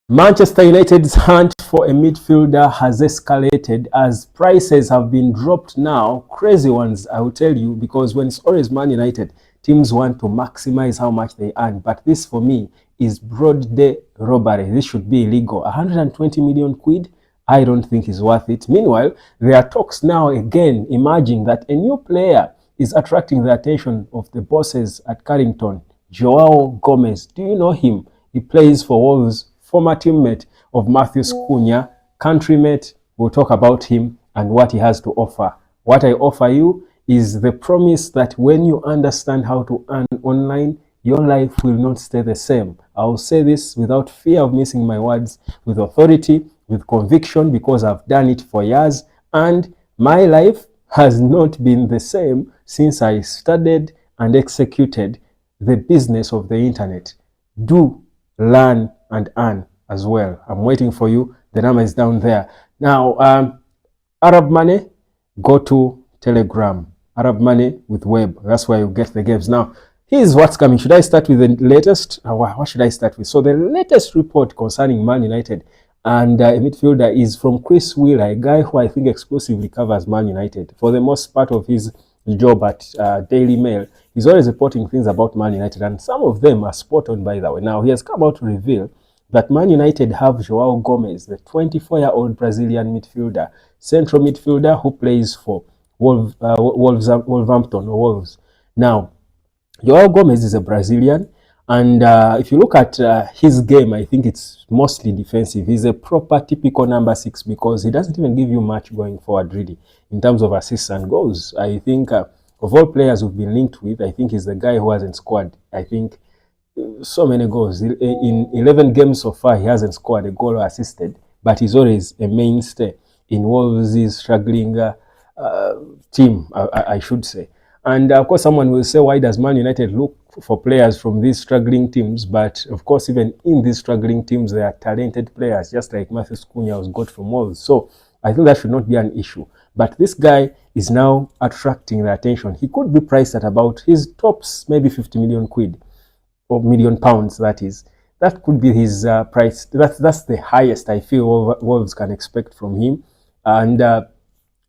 Manchester United's hunt for a midfielder has escalated as prices have been dropped now. Crazy ones, I will tell you, because when it's always Man United, teams want to maximize how much they earn. But this, for me, is broad day robbery. This should be illegal. 120 million quid, I don't think is worth it. Meanwhile, there are talks now again emerging that a new player is attracting the attention of the bosses at Carrington. Joao Gomes. Do you know him? He plays for Wolves, former teammate of Matthew Cunha, countrymate. We'll talk about him and what he has to offer. What I offer you is the promise that when you understand how to earn online, your life will not stay the same. I will say this without fear of missing my words, with authority, with conviction, because I've done it for years, and my life has not been the same since I studied and executed the business of the internet. Do learn and earn as well. I'm waiting for you. The number is down there. Now, Arab money, go to Telegram. Arab money with web. That's where you get the games. Now, here's what's coming. Should I start with the latest? What should I start with? So the latest report concerning Man United and a midfielder is from Chris Wheeler, a guy who I think exclusively covers Man United. For the most part of his job at Daily Mail, he's always reporting things about Man United, and some of them are spot on, by the way. Now, he has come out to reveal that Man United have Joao Gomes, the 24-year-old Brazilian midfielder, central midfielder who plays for Wolverhampton or Wolves. Now, Joao Gomes is a Brazilian, and if you look at his game, I think it's mostly defensive. He's a proper typical number 6 because he doesn't even give you much going forward, really, in terms of assists and goals. I think of all players who've been linked with, I think he's the guy who hasn't scored, I think, so many goals. In 11 games so far, he hasn't scored a goal or assisted, but he's always a mainstay in Wolves' struggling team, I should say. And of course, someone will say, why does Man United look for players from these struggling teams? But of course, even in these struggling teams, there are talented players, just like Matthew Cunha was got from Wolves. So I think that should not be an issue. But this guy is now attracting the attention. He could be priced at about his tops, maybe 50 million quid. Or million pounds, that is. That could be his price. That's the highest I feel Wolves can expect from him, and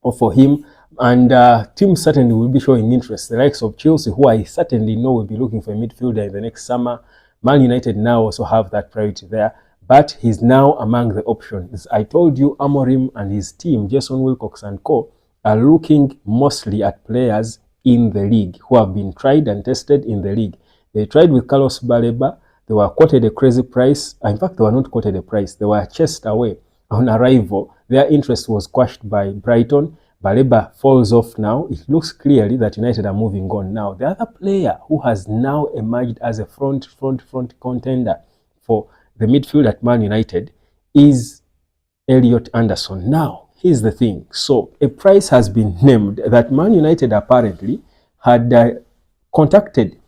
or for him. And teams certainly will be showing interest. The likes of Chelsea, who I certainly know will be looking for a midfielder in the next summer. Man United now also have that priority there, but he's now among the options. I told you, Amorim and his team, Jason Wilcox and co, are looking mostly at players in the league who have been tried and tested in the league. They tried with Carlos Baleba. They were quoted a crazy price. In fact, they were not quoted a price. They were chased away on arrival. Their interest was quashed by Brighton. Baleba falls off now. It looks clearly that United are moving on. Now, the other player who has now emerged as a front contender for the midfield at Man United is Elliot Anderson. Now, here's the thing. So, a price has been named that Man United apparently had contacted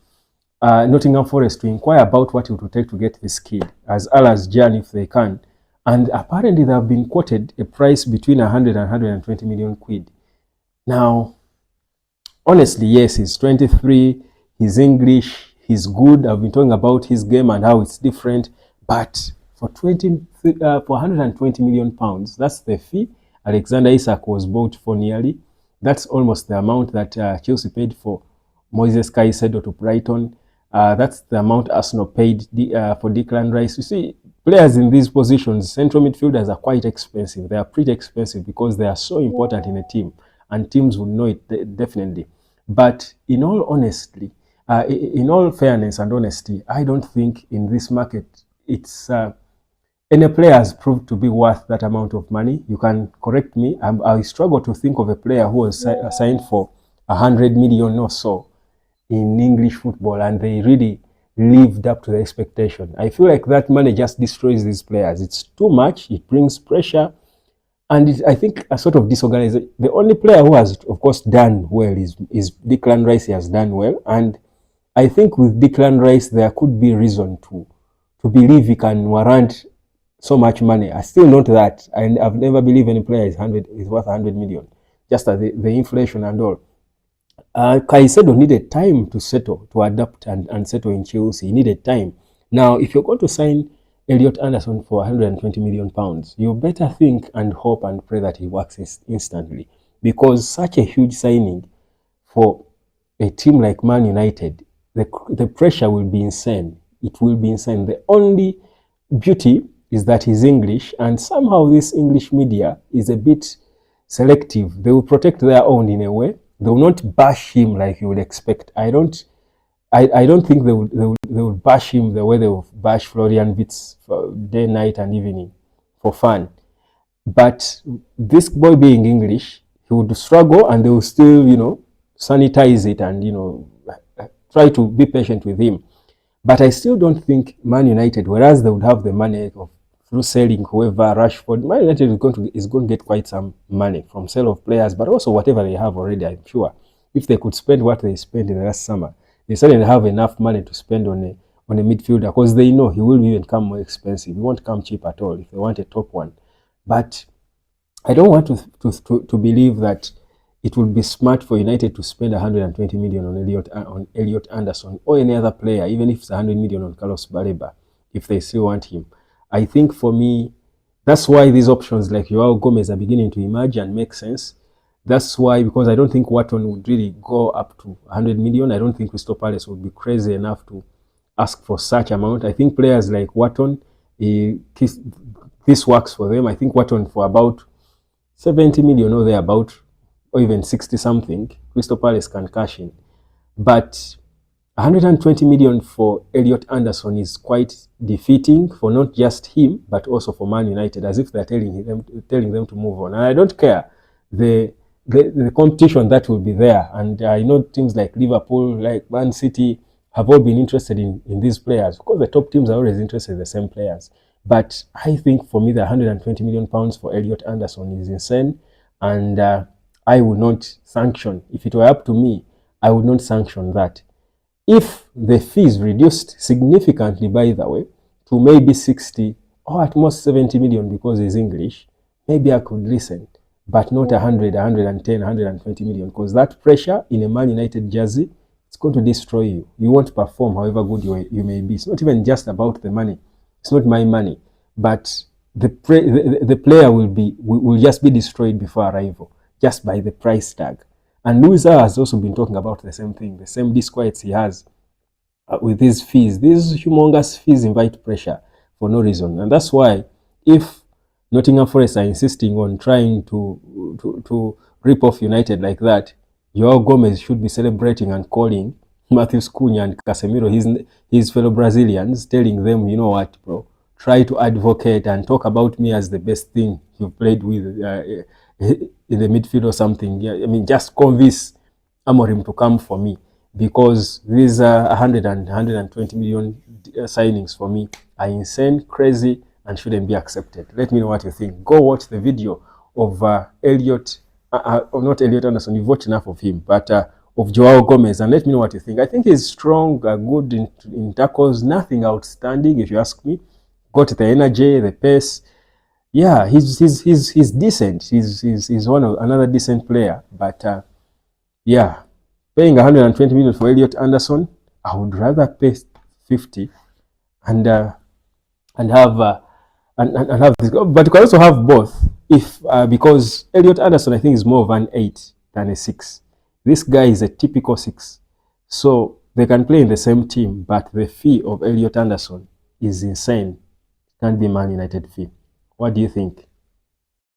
Nottingham Forest to inquire about what it would take to get this kid, as well as Jan if they can. And apparently they have been quoted a price between 100 and 120 million quid. Now, honestly, yes, he's 23, he's English, he's good. I've been talking about his game and how it's different. But for 120 million pounds, that's the fee Alexander Isak was bought for nearly. That's almost the amount that Chelsea paid for Moises Caicedo to Brighton. That's the amount Arsenal paid for Declan Rice. You see, players in these positions, central midfielders, are quite expensive. They are pretty expensive because they are so important in a team, and teams will know it definitely. But in all honesty, in all fairness and honesty, I don't think in this market it's any player has proved to be worth that amount of money. You can correct me. I struggle to think of a player who was signed for 100 million or so in English football, and they really lived up to the expectation. I feel like that money just destroys these players. It's too much. It brings pressure, and I think a sort of disorganization. The only player who has, of course, done well is Declan Rice. He has done well, and I think with Declan Rice there could be reason to believe he can warrant so much money. I still note that, and I've never believed any player is worth 100 million, just as the inflation and all. Caicedo needed time to settle, to adapt and settle in Chelsea. He needed time. Now, if you're going to sign Elliot Anderson for 120 million pounds. You better think and hope and pray that he works instantly, because such a huge signing for a team like Man United, the pressure will be insane. It will be insane. The only beauty is that he's English, and somehow this English media is a bit selective. They will protect their own in a way. They will not bash him like you would expect. I don't think they would bash him the way they would bash Florian Wirtz for day, night, and evening for fun. But this boy being English, he would struggle, and they will still, sanitize it and, try to be patient with him. But I still don't think Man United, whereas they would have the money of through selling whoever, Rashford, Man United is going to get quite some money from sale of players, but also whatever they have already. I'm sure if they could spend what they spent in the last summer, they certainly have enough money to spend on a midfielder, because they know he will even come more expensive. He won't come cheap at all if they want a top one. But I don't want to believe that it would be smart for United to spend 120 million on Elliot Anderson or any other player, even if it's 100 million on Carlos Baleba, if they still want him. I think for me, that's why these options like Joao Gomes are beginning to emerge and make sense. That's why, because I don't think Watton would really go up to 100 million. I don't think Crystal Palace would be crazy enough to ask for such amount. I think players like Watton, this works for them. I think Watton for about 70 million or thereabout, or even 60 something, Crystal Palace can cash in. But 120 million for Elliot Anderson is quite defeating for not just him, but also for Man United, as if they're telling them to move on. And I don't care the competition that will be there. And I know teams like Liverpool, like Man City, have all been interested in these players. Of course, the top teams are always interested in the same players. But I think for me, the 120 million pounds for Elliot Anderson is insane. And I would not sanction. If it were up to me, I would not sanction that. If the fees reduced significantly, by the way, to maybe 60 or at most 70 million because he's English, maybe I could listen, but not 100, 110, 120 million, because that pressure in a Man United jersey, it's going to destroy you. You won't perform however good you may be. It's not even just about the money. It's not my money, but the player will just be destroyed before arrival, just by the price tag. And Luis has also been talking about the same thing, the same disquiets he has with these fees. These humongous fees invite pressure for no reason. And that's why if Nottingham Forest are insisting on trying to rip off United like that, Joao Gomes should be celebrating and calling Matheus Cunha and Casemiro, his fellow Brazilians, telling them, you know what, bro, try to advocate and talk about me as the best thing you've played with in the midfield or something. Yeah, I mean, just convince Amorim to come for me, because these 100 and 120 million signings for me are insane, crazy, and shouldn't be accepted. Let me know what you think. Go watch the video of Elliot, not Elliot Anderson, you've watched enough of him, but of Joao Gomes, and let me know what you think. I think he's strong, good in tackles, nothing outstanding if you ask me. Got the energy, the pace. Yeah, he's decent. He's another decent player. But yeah, paying 120 million for Elliot Anderson, I would rather pay 50 and have and have this. But you can also have both, if because Elliot Anderson, I think, is more of an 8 than a 6. This guy is a typical 6, so they can play in the same team. But the fee of Elliot Anderson is insane. Can't be Man United fee. What do you think?